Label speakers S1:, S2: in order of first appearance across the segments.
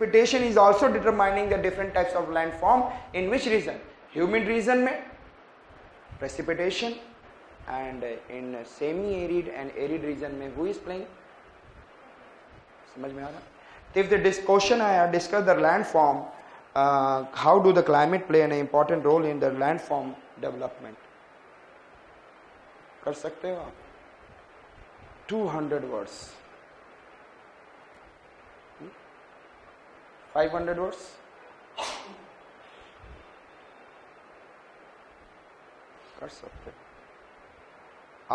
S1: Precipitation is also determining the different types of landform. In which region? Humid region में precipitation, and in semi-arid and arid region में who is playing? समझ में आ रहा? If the question आया, discuss the landform, how do the climate play an important role in the landform development? कर सकते हो आप? 200 words. 500 words. कर सकते हो.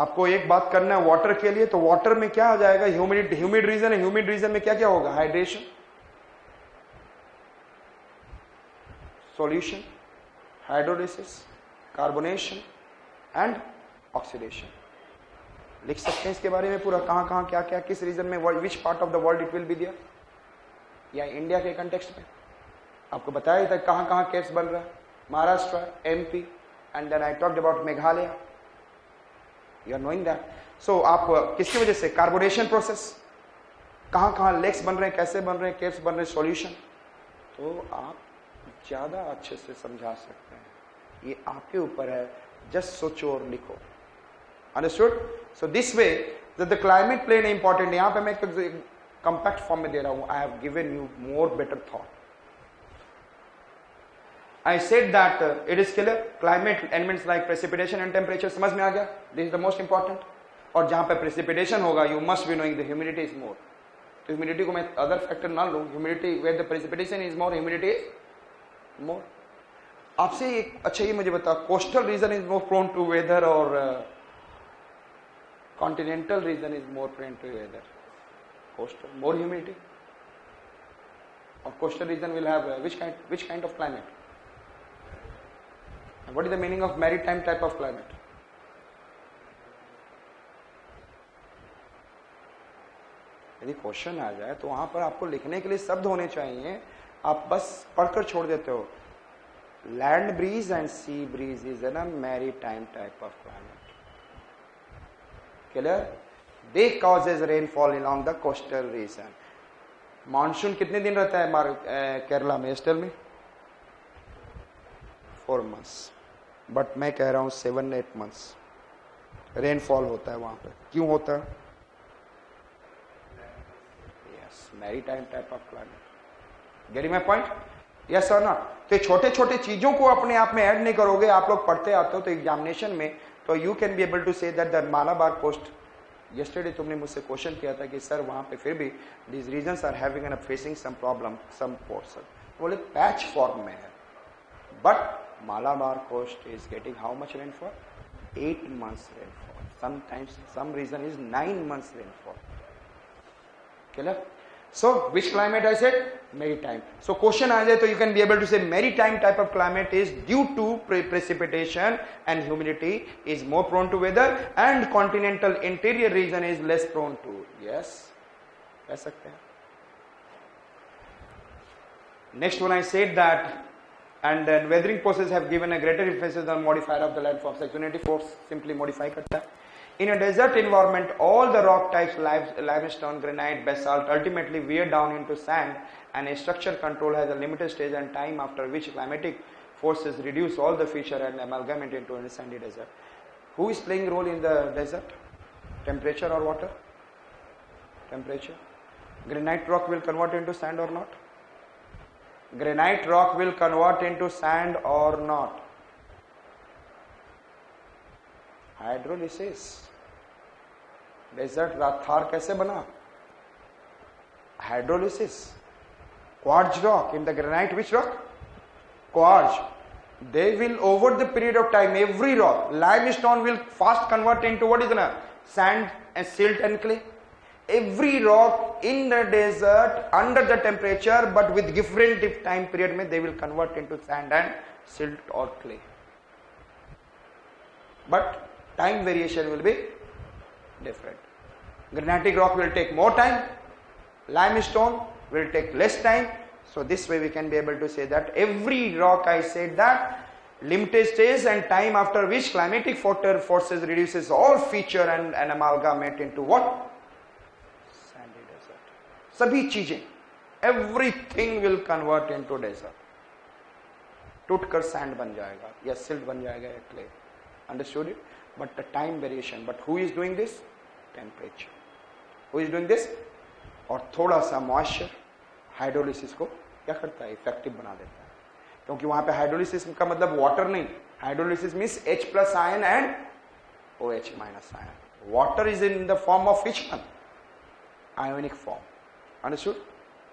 S1: आपको एक बात करना है वाटर के लिए, तो वाटर में क्या आ जाएगा? ह्यूमिड रीजन है. ह्यूमिड रीजन में क्या क्या होगा? Hydration, solution, hydrolysis, carbonation and oxidation. लिख सकते हैं इसके बारे में पूरा, कहां कहां क्या क्या, किस रीजन में, which part of the world it will be there, या इंडिया के कंटेक्स्ट में आपको बताया था कहां कहां केस बन रहा है. Maharashtra, MP, and then I talked about Meghalaya. You are knowing that. So आप किसकी वजह से? Carbonation process. कहां कहां लेक्स बन रहे हैं, कैसे बन रहे हैं, केव्स बन रहे हैं, सॉल्यूशन. तो आप ज्यादा अच्छे से समझा सकते हैं. ये आपके ऊपर है. जस्ट सोचो और लिखो. Understood? So this way the climate play an important. यहां पे मैं कंपैक्ट फॉर्म में दे रहा हूं. I have given you more better thought. I said that it is clear. Climate elements like precipitation and temperature. समझ में आ गया? This is the most important. और जहां पे precipitation होगा, you must be knowing the humidity is more. तो humidity को मैं other factor ना लूं. Humidity where the precipitation is more, humidity is more. आपसे एक अच्छा ये मुझे बताओ, coastal region is more prone to weather or continental region is more prone to weather? Coastal, more humidity. Or coastal region will have which kind of climate? And what is the meaning of maritime type of climate? यदि question आ जाए तो वहां पर आपको लिखने के लिए शब्द होने चाहिए. आप बस पढ़कर छोड़ देते हो. Land breeze and sea breeze is an maritime type of climate. Clear? They causes rainfall along the coastal region. Monsoon कितने दिन रहता है केरला में, ईस्टर्न में? 4 months. बट मैं कह रहा हूं 7-8 months रेनफॉल होता है वहां पे. क्यों होता है? Yes, maritime type of climate. Getting my point? Yes और नॉट? तो छोटे छोटे चीजों को अपने आप में ऐड नहीं करोगे. आप लोग पढ़ते आते हो तो एग्जामिनेशन में, तो you can be able to say that the Malabar coast. Yesterday तुमने मुझसे क्वेश्चन किया था कि सर वहां पे फिर भी this regions are having and facing some problem, some portion. बोले पैच फॉर्म में है. But Malabar coast is getting how much rainfall? 8 months rainfall. Sometimes some region is 9 months rainfall. Clear? So which climate I said? Maritime. So question आ जाए तो you can be able to say maritime type of climate is due to precipitation and humidity is more prone to weather, and continental interior region is less prone to. Yes, कह सकते हैं. Next one I said that. And then weathering processes have given a greater emphasis on modifier of the landform. Section 84 simply modify करता है. In a desert environment, all the rock types, limestone, granite, basalt, ultimately wear down into sand, and a structure control has a limited stage and time after which climatic forces reduce all the feature and amalgamate into a sandy desert. Who is playing role in the desert? Temperature or water? Temperature. Granite rock will convert into sand or not? Granite rock will convert into sand or not? Hydrolysis. Desert Thar कैसे बना? Hydrolysis. Quartz rock in the granite, which rock? Quartz. They will over the period of time, every rock, limestone will fast convert into what is it? Sand and silt and clay. Every rock in the desert under the temperature, but with different time period में they will convert into sand and silt or clay. But time variation will be different. Granitic rock will take more time. Limestone will take less time. So this way we can be able to say that every rock, I said that limited stage and time after which climatic forces reduces all feature and amalgamate into what? सभी चीजें everything will convert into desert. टूटकर sand बन जाएगा या silt बन जाएगा या clay. Understood it? But the time variation. But who is doing this? Temperature. Who is doing this? और थोड़ा सा मॉइस्चर हाइड्रोलिसिस को क्या करता है? इफेक्टिव बना देता है. क्योंकि वहां पे हाइड्रोलिसिस का मतलब वाटर नहीं. Hydrolysis means H+ ion and OH- ion. Water is in the form of which one? Ionic form. Understood?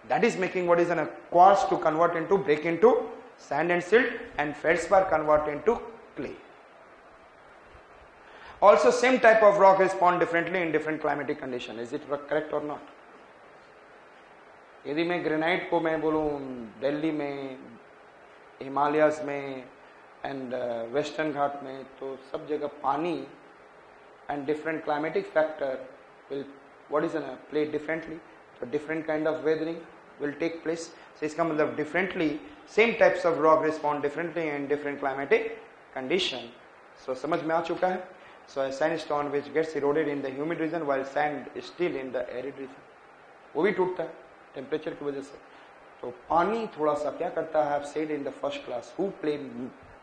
S1: That is making what is a quartz to convert into, break into sand and silt, and feldspar convert into clay. Also same type of rock respond differently in different climatic condition. Is it correct or not? यदि मैं granite को मैं बोलूं दिल्ली में, Himalayas में and western घाट में, तो सब जगह पानी and different climatic factor will what is play differently. So different kind of weathering will take place. So इसका मतलब differently same types of rock respond differently in different climatic condition. So समझ में आ चुका है? So a sandstone which gets eroded in the humid region while sand is still in the arid region, वो भी टूटता है टेम्परेचर की वजह से. तो पानी थोड़ा सा क्या करता है? I've said in the first class who play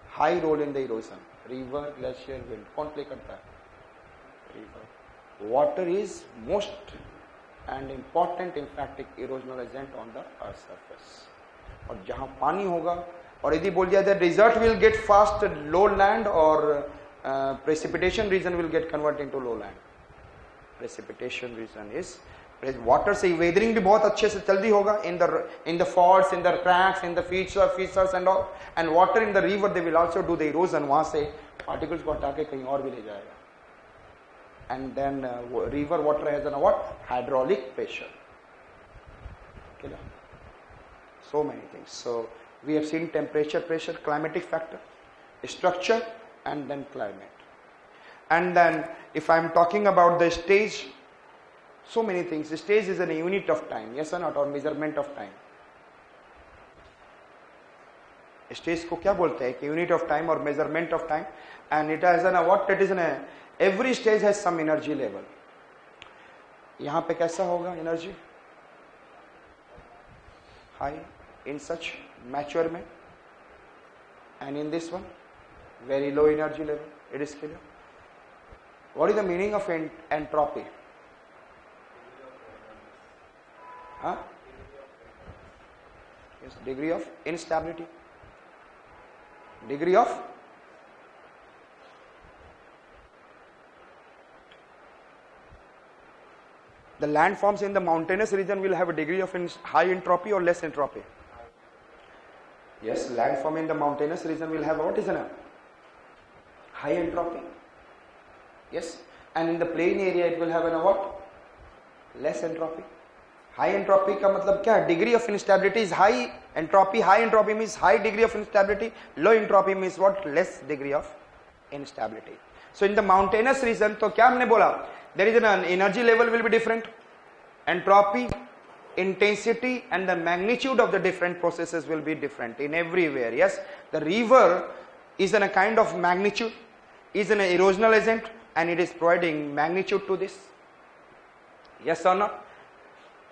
S1: high role in the erosion? River, glacier, wind. कौन प्ले करता है? River. Water is most and important emphatic erosional agent on the earth surface. और जहां पानी होगा, और यदि बोल दिया जाए desert will get fast lowland or precipitation region will get converted into lowland. Precipitation region is water से weathering भी बहुत अच्छे से जल्दी होगा in the faults, in the cracks, in the fissures and all. And water in the river they will also do the erosion. वहां से particles को हटा के कहीं और भी ले जाएगा. And then river water has what? Hydraulic pressure. Okay, so many things. So we have seen temperature, pressure, climatic factor, structure, and then climate. And then if I am talking about the stage, so many things. The stage is a unit of time, yes or not, or measurement of time. Stage को क्या बोलते हैं? Unit of time or measurement of time. And it has what? It is every stage has some energy level. यहाँ पे कैसा होगा energy? High in such mature में, and in this one very low energy level. It is clear. What is the meaning of entropy? Huh? Yes, degree of instability. Degree of the landforms in the mountainous region will have a degree of high entropy or less entropy. Yes, landform in the mountainous region will have what is high entropy. Yes, and in the plain area it will have what? Less entropy. High entropy का मतलब क्या है? Degree of instability is high entropy. High entropy means high degree of instability. Low entropy means what? Less degree of instability. So in the mountainous region, तो क्या हमने बोला? There is an energy level will be different. Entropy, intensity, and the magnitude of the different processes will be different in everywhere. Yes, the river is in a kind of magnitude, is an erosional agent, and it is providing magnitude to this. Yes or not?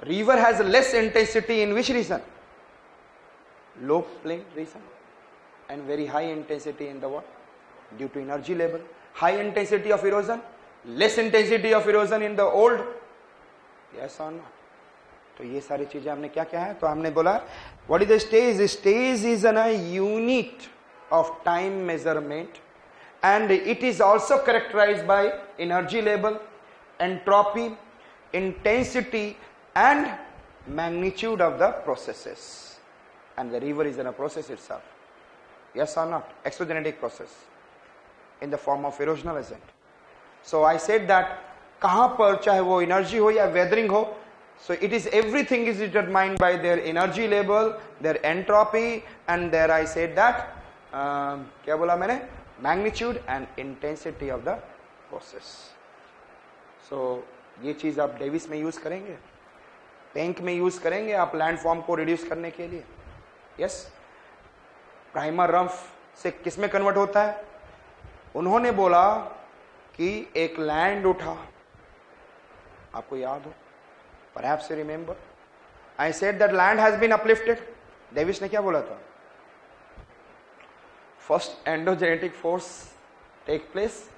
S1: River has less intensity in which region? Low plain region, and very high intensity in the what? Due to energy level. High intensity of erosion, less intensity of erosion in the old. Yes or not? तो ये सारी चीजें हमने क्या क्या है? तो हमने बोला what is the stage? Stage is a unit of time measurement, and it is also characterized by energy level, entropy, intensity, and magnitude of the processes. And the river is in a process itself. Yes or not? Exogenetic process in the form of erosional agent. So I said that कहाँ पर चाहे वो energy हो या weathering हो, so it is everything is determined by their energy level, their entropy, and there I said that क्या बोला मैंने? Magnitude and intensity of the process. So ये चीज आप डेविस में यूज करेंगे, टैंक में यूज करेंगे आप लैंड फॉर्म को रिड्यूस करने के लिए. यस, प्राइमर रम्फ से किस में कन्वर्ट होता है? उन्होंने बोला कि एक लैंड उठा, आपको याद हो, perhaps you remember, I said that land has been uplifted. Davis ने क्या बोला था? First endogenetic force take place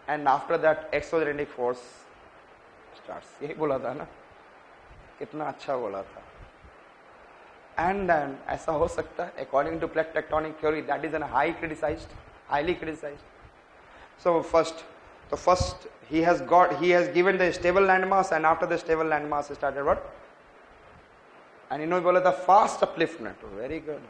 S1: and after that exogenetic force starts. यही बोला था ना? कितना अच्छा बोला था. And then ऐसा हो सकता है according to plate tectonic theory that is highly criticized. So first he has given the stable landmass and after the stable landmass started what? And इन्होंने बोला था fast upliftment. Very good.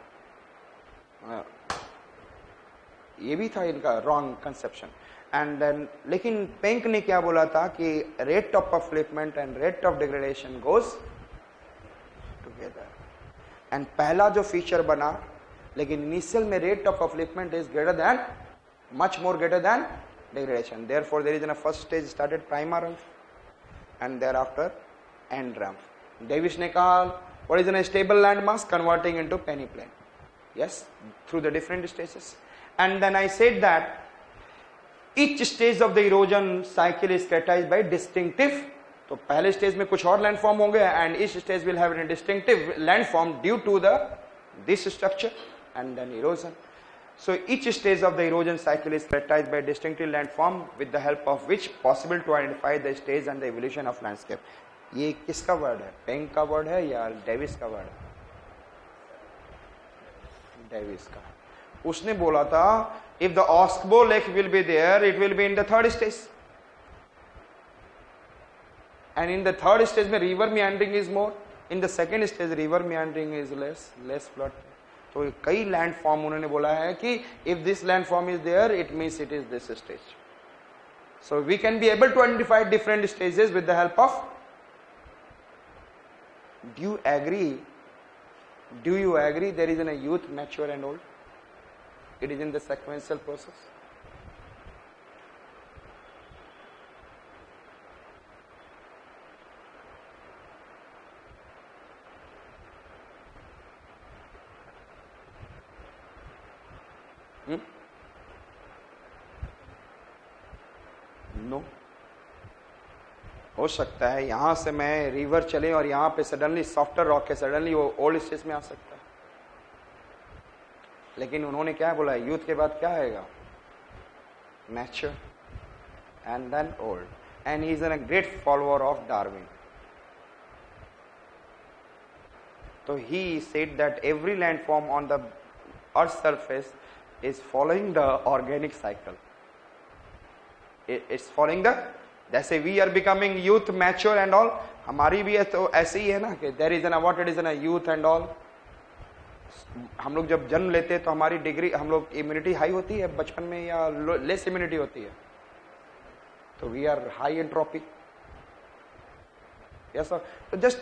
S1: ये भी था इनका wrong conception. And then लेकिन Penck ने क्या बोला था कि rate of upliftment and rate of degradation goes together. And पहला जो feature बना, लेकिन initial में rate of upliftment is much more greater than degradation. Therefore, there is in a first stage started prima rumph and thereafter end rumph. Davis ने कहा what is in a stable landmass converting into peneplain. Yes, through the different stages. And then I said that each stage of the erosion cycle is characterized by distinctive. तो पहले stage में कुछ और landform होंगे and each stage will have a distinctive landform due to this structure and then erosion. So each stage of the erosion cycle is characterized by distinctive landform with the help of which possible to identify the stage and the evolution of landscape. ये किसका word है? Penck का word है या Davis का word है? Davis का. उसने बोला था if the Oskbo lake will be there, it will be in the third stage. And in the third stage में river meandering is more. In the second stage river meandering is less flood. तो कई landform उन्होंने बोला है कि if this landform is there, it means it is this stage. So we can be able to identify different stages with the help of. Do you agree there is a youth, mature and old? It is in the sequential process. No. हो सकता है यहां से मैं river चले और यहां पे सडनली सॉफ्टर रॉक है, सडनली वो ओल्ड स्टेज में आ सकता है. लेकिन उन्होंने क्या बोला? यूथ के बाद क्या आएगा? Mature and then old. And he is a great follower of Darwin. तो he said that every landform on the earth surface is following the organic cycle. It's following the, जैसे we are becoming youth, mature and all, हमारी भी तो ऐसे ही है ना कि there is an what it is an youth and all. हम लोग जब जन्म लेते हैं तो हमारी डिग्री, हम लोग इम्यूनिटी हाई होती है बचपन में या लेस इम्यूनिटी होती है? तो we are high entropy. Yes sir. तो just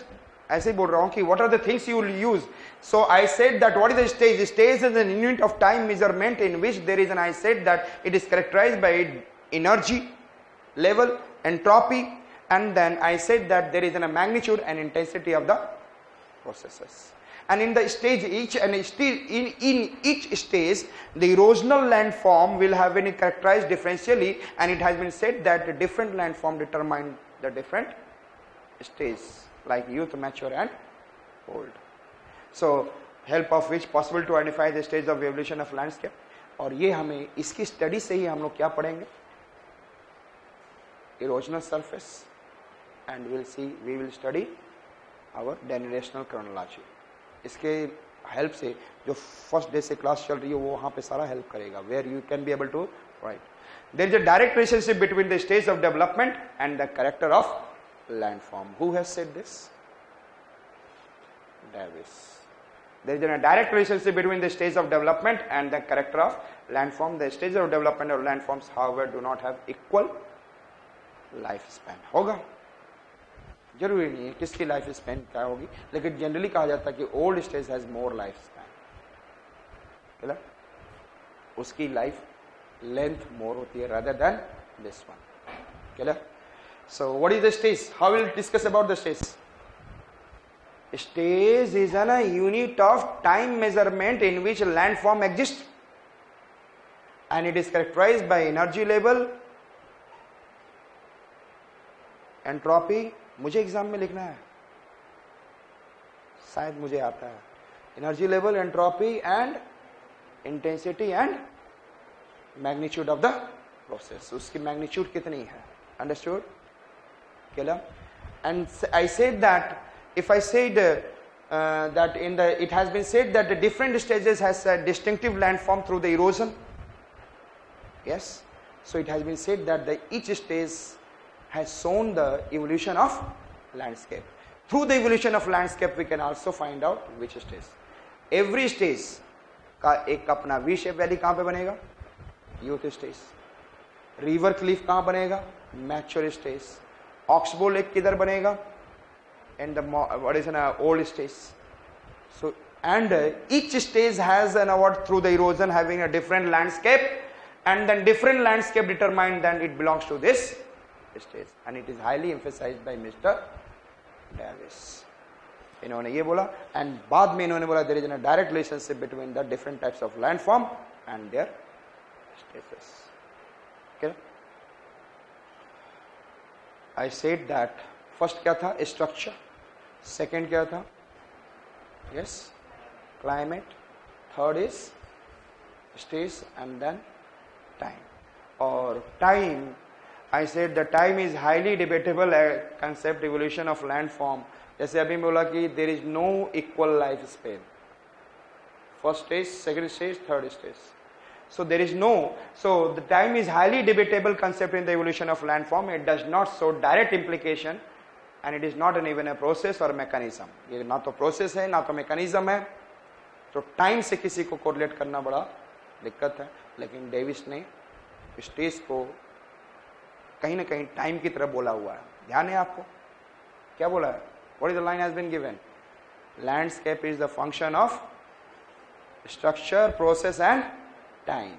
S1: ऐसे ही बोल रहा हूं कि what are the things you will use. So I said that what is the stage? The stage is an unit of time measurement in which there is, and I said that it is characterized by energy level, entropy, and then I said that there is a magnitude and intensity of the processes. And in the stage in each stage the erosional landform will have been characterized differentially, and it has been said that the different landform determine the different stages like youth, mature and old. So help of which possible to identify the stage of evolution of landscape. और ये हमें इसकी study से ही हम लोग क्या पढ़ेंगे? erosional surface, and we will study our denudation chronology. इसके हेल्प से जो फर्स्ट डे से क्लास चल रही है वो वहां पे सारा हेल्प करेगा, where you can be able to write. There is a direct relationship between the stage of development and the character of landform. Who has said this? Davis. There is a direct relationship between the stage of development and the character of landform. The stage of development of landforms, however, do not have equal lifespan. होगा, जरूरी नहीं है किसकी life span क्या होगी, लेकिन generally कहा जाता है कि old stage has more life span. Clear? उसकी लाइफ लेंथ मोर होती है rather than this one. Clear? So what is the stage? How will we discuss about the stage? Stage is a unit of time measurement in which a landform exists, and it is characterized by energy level, entropy. मुझे exam में लिखना है शायद मुझे आता है, energy level, entropy and intensity and magnitude of the process, उसकी magnitude कितनी है, अंडरस्टूड केला? And I said that if I said that it has been said that the different stages has a distinctive landform through the erosion, yes, so it has been said that each stage has shown the evolution of landscape. Through the evolution of landscape we can also find out which stage. Every stage का एक अपना V shape valley कहाँ पे बनेगा, youth stage. river cliff कहाँ बनेगा, mature stage. oxbow lake किधर बनेगा, and the what is an old stage. So and each stage has an award through the erosion having a different landscape, and then different landscape determined then it belongs to this stage, and it is highly emphasized by Mr. Davis. इन्होंने ये बोला, and बाद में इन्होंने बोला there is a direct relationship between the different types of landform and their stages. Okay? I said that first क्या था, structure. Second क्या था, yes, climate. Third is stage and then time. Or time, I said the time is highly debatable concept, evolution of landform. जैसे अभी बोला कि there is no equal life span. First stage, second stage, third stage. So there is no, so the time is highly debatable concept in the evolution of landform. It does not show direct implication. And it is not even a process or mechanism. ये ना तो process है ना तो mechanism है, तो time से किसी को correlate करना बड़ा दिक्कत है. लेकिन डेविस ने स्टेज को कहीं ना कहीं टाइम की तरफ बोला हुआ है. ध्यान है आपको क्या बोला है? What is the line has been given? Landscape is the function of structure, process and time.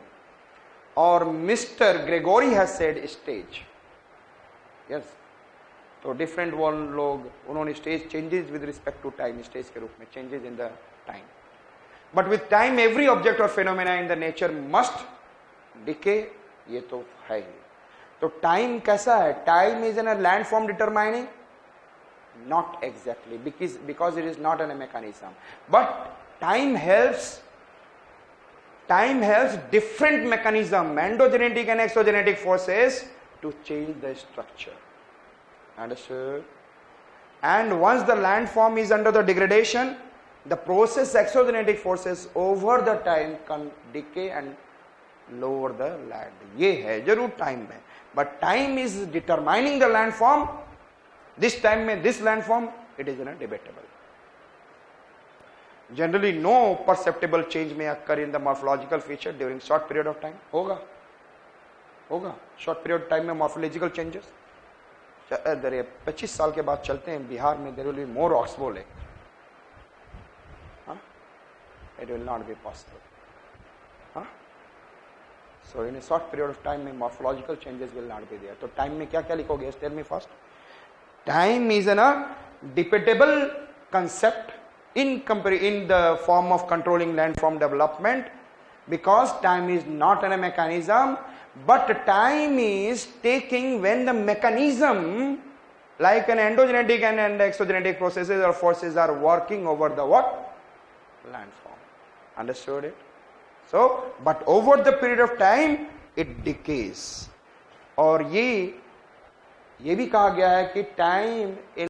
S1: Or Mr. Gregory has said stage. Yes. तो डिफरेंट वन लोग उन्होंने stage changes with respect to time stage के रूप में changes in the time. But with time every object और phenomena in the nature must decay, ये तो है ही. तो टाइम कैसा है? Time is an land form determining, not exactly because it is not an mechanism, but time helps different mechanism, endogenetic and exogenetic forces to change the structure. Understood? And once the landform is under the degradation, the process exogenetic forces over the time can decay and lower the land. ये है जरूर time में, but time is determining the landform. This time में this landform it is debatable. Generally no perceptible change may occur in the morphological feature during short period of time. होगा short period of time में morphological changes. 25 साल के बाद चलते हैं बिहार में, there will be more oxbow lake. It will not be possible. So in a short period of time में morphological changes will not be there. तो time में क्या क्या लिखोगे? Tell me first. Time is a debatable concept in the form of controlling landform development, because time is not a mechanism, but time is taking when the mechanism like an endogenetic and exogenetic processes or forces are working over the what? Landform. Understood it? So, but over the period of time it decays. और ये भी कहा गया है कि time in